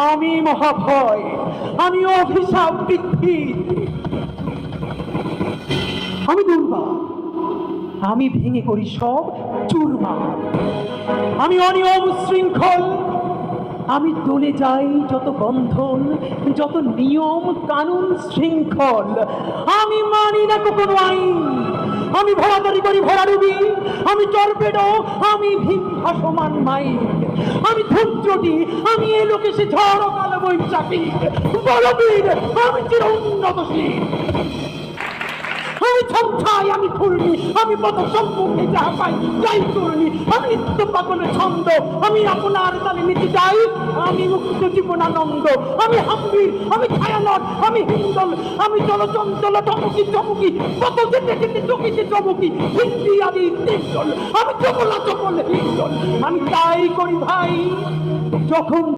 আমি মহাভয়, আমি অভিশাপ বৃদ্ধি, আমি দুর্বার, আমি ভেঙে করি সব চুরমার, আমি অনিয়ম শৃঙ্খল, আমি দলে যাই যত বন্ধন, যত নিয়ম কানুন শৃঙ্খল, আমি মানি না কোনো আইন, আমি ভরাদারি করি ভরাডুবি, আমি টর্পেডো, আমি ভীম ভাসমান মাইক, আমি ধূর্যটি, আমি এ লোকে সে ঝড় কালো বৈশাখী বলবীর, আমি চির উন্নতশীল, আমি ছঞ্ছাই, আমি ঘূর্ণি, আমি পথ সম্মুখে যাহা পাই যাই চূর্ণি, আমি নিত্য পাগলের ছন্দ, আমি আপনার তালে নিতে যাই, আমি মুক্ত জীবনানন্দ, আমি হাম্বির, আমি ছায়ানট, আমি হিন্দল, আমি চলচঞ্চল চমকি চমকি, কত যেতে যেতে চকিতে চমকি, হিন্দি আদি তিনজল, আমি চপলা চপল হিন্দল, আমি তাই করি ভাই যখন